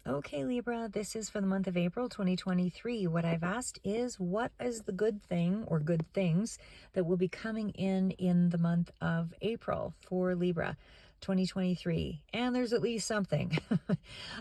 Okay, Libra, this is for the month of April 2023. What I've asked is, what is the good thing or good things that will be coming in the month of April for Libra 2023? And there's at least something.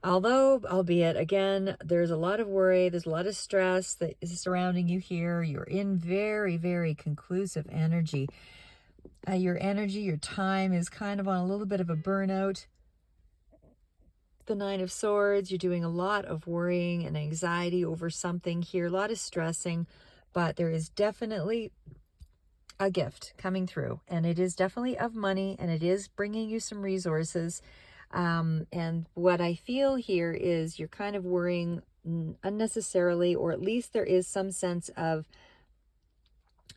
Although, albeit, again, there's a lot of worry, there's a lot of stress that is surrounding you here. You're in very, very conclusive energy. Your energy, your time is kind of on a little bit of a burnout. The Nine of Swords, you're doing a lot of worrying and anxiety over something here, a lot of stressing, but there is definitely a gift coming through, and it is definitely of money, and it is bringing you some resources. And what I feel here is you're kind of worrying unnecessarily, or at least there is some sense of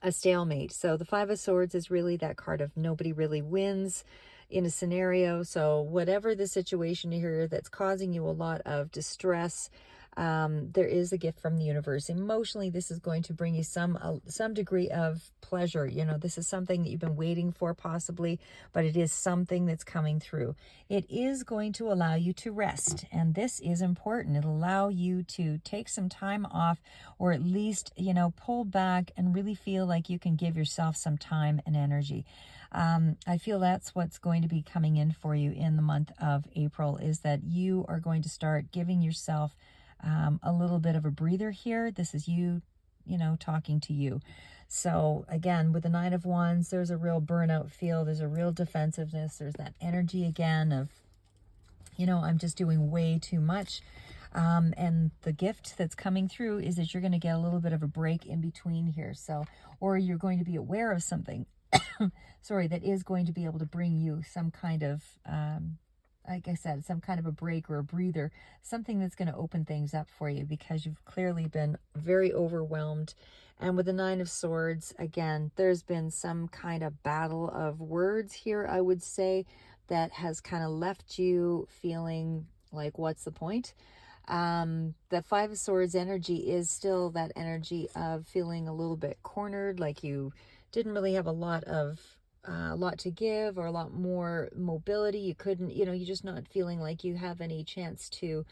a stalemate. So the Five of Swords is really that card of nobody really wins in a scenario. So whatever the situation here that's causing you a lot of distress, there is a gift from the universe. Emotionally, this is going to bring you some degree of pleasure. You know, this is something that you've been waiting for possibly, but it is something that's coming through. It is going to allow you to rest, and this is important. It'll allow you to take some time off, or at least, you know, pull back and really feel like you can give yourself some time and energy. I feel that's what's going to be coming in for you in the month of April, is that you are going to start giving yourself a little bit of a breather here. This is you, you know, talking to you. So again, with the Nine of Wands, there's a real burnout feel. There's a real defensiveness. There's that energy again of, you know, I'm just doing way too much. And the gift that's coming through is that you're going to get a little bit of a break in between here. So, or you're going to be aware of something, sorry, that is going to be able to bring you some kind of, like I said, some kind of a break or a breather, something that's going to open things up for you, because you've clearly been very overwhelmed. And with the Nine of Swords, again, there's been some kind of battle of words here, I would say, that has kind of left you feeling like, what's the point? The Five of Swords energy is still that energy of feeling a little bit cornered, like you didn't really have a lot to give, or a lot more mobility. You couldn't, you know, you're just not feeling like you have any chance to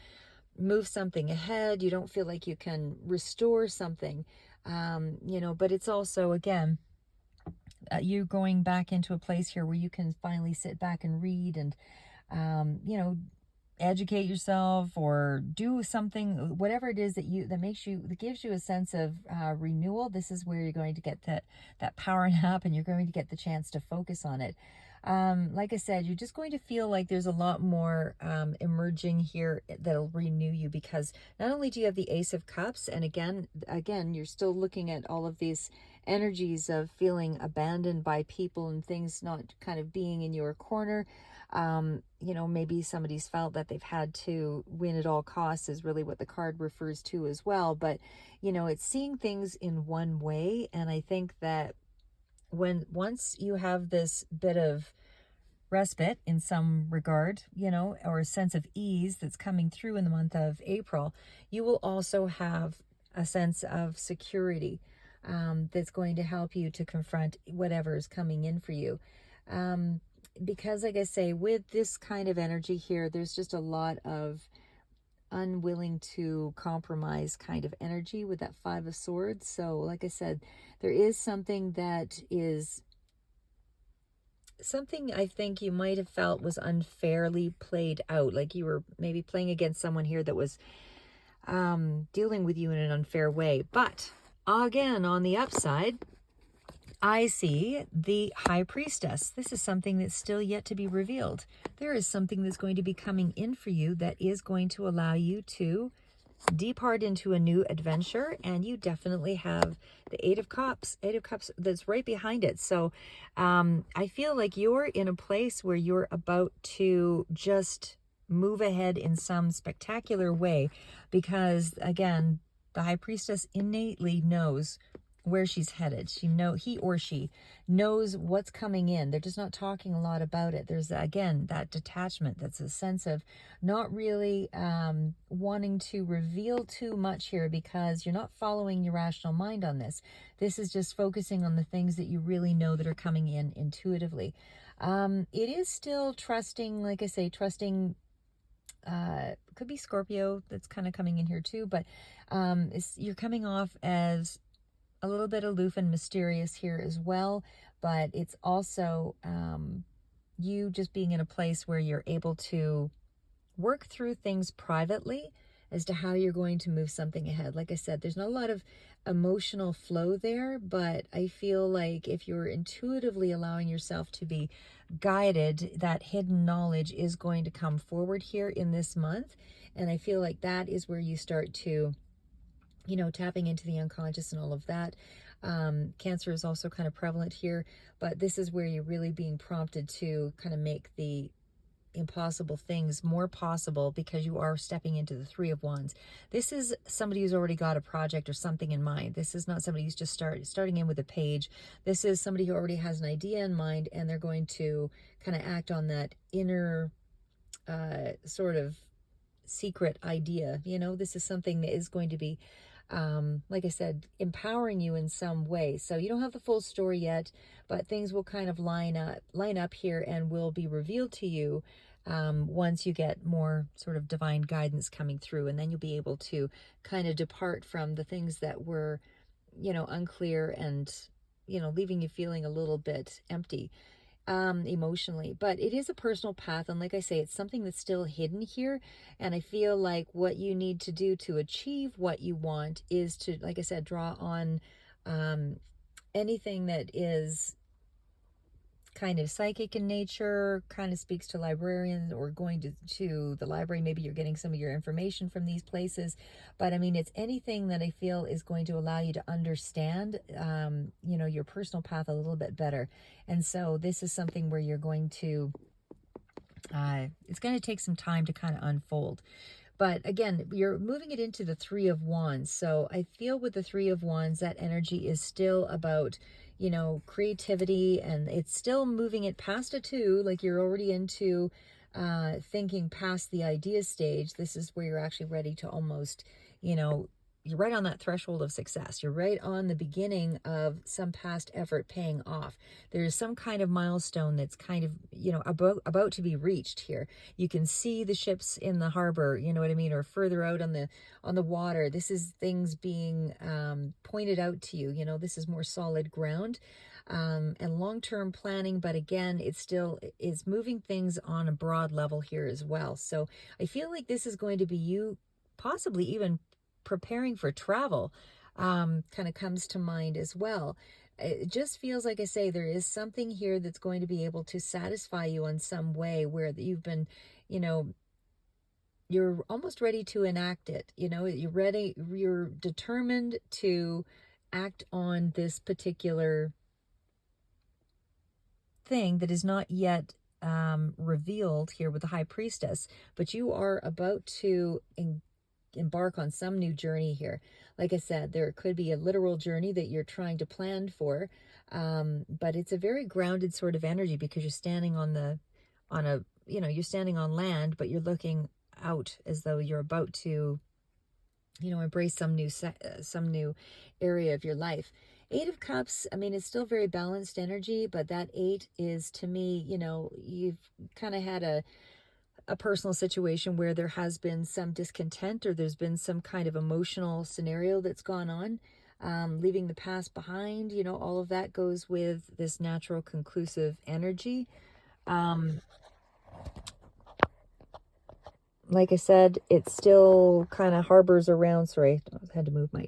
move something ahead. You don't feel like you can restore something, you know, but it's also, again, you going back into a place here where you can finally sit back and read and, you know, educate yourself or do something, whatever it is that gives you a sense of renewal. This is where you're going to get that power nap, and you're going to get the chance to focus on it. Like I said, you're just going to feel like there's a lot more emerging here that'll renew you, because not only do you have the Ace of Cups, and again, you're still looking at all of these energies of feeling abandoned by people and things not kind of being in your corner. You know, maybe somebody's felt that they've had to win at all costs, is really what the card refers to as well. But, you know, it's seeing things in one way. And I think that once you have this bit of respite in some regard, you know, or a sense of ease that's coming through in the month of April, you will also have a sense of security that's going to help you to confront whatever is coming in for you. Because, like I say, with this kind of energy here, there's just a lot of unwilling to compromise kind of energy with that Five of Swords. So, like I said, there is something that is something I think you might have felt was unfairly played out. Like you were maybe playing against someone here that was dealing with you in an unfair way. But again, on the upside, I see the High Priestess. This is something that's still yet to be revealed. There is something that's going to be coming in for you that is going to allow you to depart into a new adventure, and you definitely have the Eight of Cups that's right behind it. So I feel like you're in a place where you're about to just move ahead in some spectacular way, because again, the High Priestess innately knows where she's headed. He or she knows what's coming in. They're just not talking a lot about it. There's, again, that detachment. That's a sense of not really wanting to reveal too much here, because you're not following your rational mind on this. This is just focusing on the things that you really know that are coming in intuitively. It is still trusting, like I say, trusting could be Scorpio that's kind of coming in here too, but you're coming off as a little bit aloof and mysterious here as well, but it's also you just being in a place where you're able to work through things privately as to how you're going to move something ahead. Like I said, there's not a lot of emotional flow there, but I feel like if you're intuitively allowing yourself to be guided, that hidden knowledge is going to come forward here in this month. And I feel like that is where you start to, tapping into the unconscious and all of that. Cancer is also kind of prevalent here, but this is where you're really being prompted to kind of make the impossible things more possible, because you are stepping into the Three of Wands. This is somebody who's already got a project or something in mind. This is not somebody who's just starting in with a page. This is somebody who already has an idea in mind, and they're going to kind of act on that inner sort of secret idea. This is something that is going to be like I said, empowering you in some way. So you don't have the full story yet, but things will kind of line up here and will be revealed to you once you get more sort of divine guidance coming through. And then you'll be able to kind of depart from the things that were, unclear and, leaving you feeling a little bit empty emotionally. But it is a personal path, and like I say, it's something that's still hidden here. And I feel like what you need to do to achieve what you want is to, like I said, draw on anything that is kind of psychic in nature, kind of speaks to librarians, or going to the library. Maybe you're getting some of your information from these places, but I mean, it's anything that I feel is going to allow you to understand your personal path a little bit better. And so this is something where you're going to it's going to take some time to kind of unfold. But again, you're moving it into the Three of Wands. So I feel with the Three of Wands, that energy is still about, creativity, and it's still moving it past a two. Like you're already into thinking past the idea stage. This is where you're actually ready to almost, you're right on that threshold of success. You're right on the beginning of some past effort paying off. There's some kind of milestone that's kind of, about to be reached here. You can see the ships in the harbor, you know what I mean, or further out on the water. This is things being pointed out to you. This is more solid ground and long-term planning. But again, it still is moving things on a broad level here as well. So I feel like this is going to be you possibly even preparing for travel kind of comes to mind as well. It just feels like, I say, there is something here that's going to be able to satisfy you in some way, where you've been, you're almost ready to enact it. You're ready, you're determined to act on this particular thing that is not yet revealed here with the High Priestess, but you are about to embark on some new journey here. Like I said, there could be a literal journey that you're trying to plan for, but it's a very grounded sort of energy, because you're standing you're standing on land, but you're looking out as though you're about to, embrace some new area of your life. Eight of Cups, I mean, it's still very balanced energy, but that eight is, to me, you've kind of had a personal situation where there has been some discontent, or there's been some kind of emotional scenario that's gone on, leaving the past behind. All of that goes with this natural conclusive energy. Like I said, it still kind of harbors around, sorry, I had to move my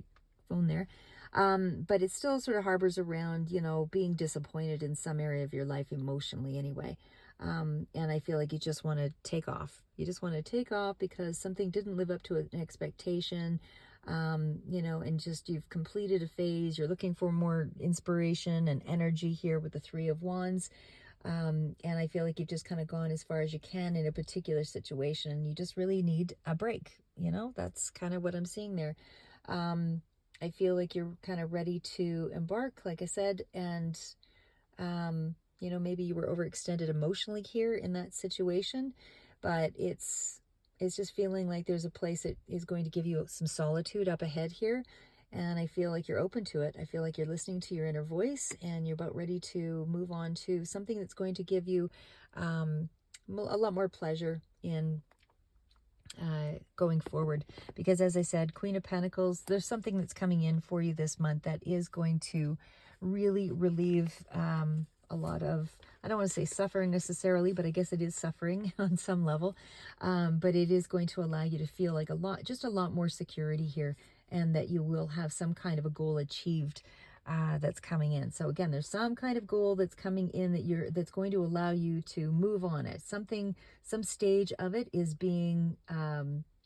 phone there. But it still sort of harbors around, being disappointed in some area of your life emotionally anyway. And I feel like you just want to take off. You just want to take off because something didn't live up to an expectation, and just you've completed a phase. You're looking for more inspiration and energy here with the Three of Wands. And I feel like you've just kind of gone as far as you can in a particular situation, and you just really need a break. That's kind of what I'm seeing there. I feel like you're kind of ready to embark, like I said, and maybe you were overextended emotionally here in that situation, but it's just feeling like there's a place that is going to give you some solitude up ahead here. And I feel like you're open to it. I feel like you're listening to your inner voice, and you're about ready to move on to something that's going to give you a lot more pleasure in going forward. Because as I said, Queen of Pentacles, there's something that's coming in for you this month that is going to really relieve a lot of, I don't want to say suffering necessarily, but I guess it is suffering on some level. But it is going to allow you to feel like just a lot more security here, and that you will have some kind of a goal achieved that's coming in. So again, there's some kind of goal that's coming in that's going to allow you to move on it. Some stage of it is being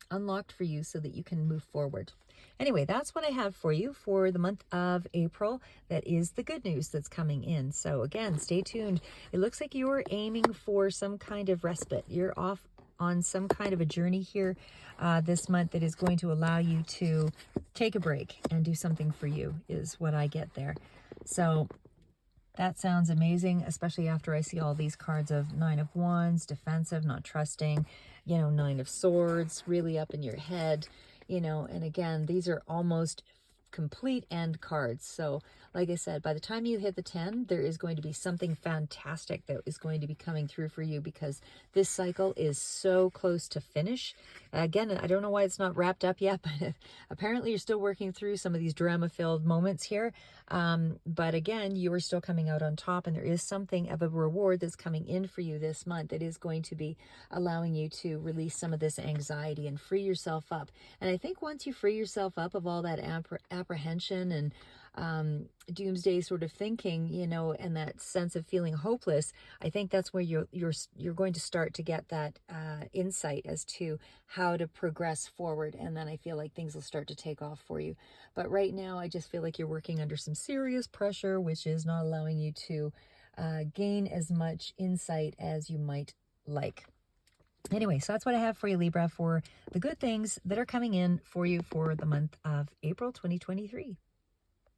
unlocked for you so that you can move forward. Anyway, that's what I have for you for the month of April. That is the good news that's coming in. So again, stay tuned. It looks like you're aiming for some kind of respite. You're off on some kind of a journey here this month that is going to allow you to take a break and do something for you, is what I get there. So that sounds amazing, especially after I see all these cards of Nine of Wands, defensive, not trusting, Nine of Swords, really up in your head, and again, these are almost complete end cards. So like I said, by the time you hit the 10, there is going to be something fantastic that is going to be coming through for you, because this cycle is so close to finish. Again, I don't know why it's not wrapped up yet, but apparently you're still working through some of these drama-filled moments here. But again, you are still coming out on top, and there is something of a reward that's coming in for you this month that is going to be allowing you to release some of this anxiety and free yourself up. And I think once you free yourself up of all that apprehension and doomsday sort of thinking, and that sense of feeling hopeless, I think that's where you're going to start to get that insight as to how to progress forward, and then I feel like things will start to take off for you. But right now, I just feel like you're working under some serious pressure, which is not allowing you to gain as much insight as you might like. Anyway, so that's what I have for you, Libra, for the good things that are coming in for you for the month of April 2023.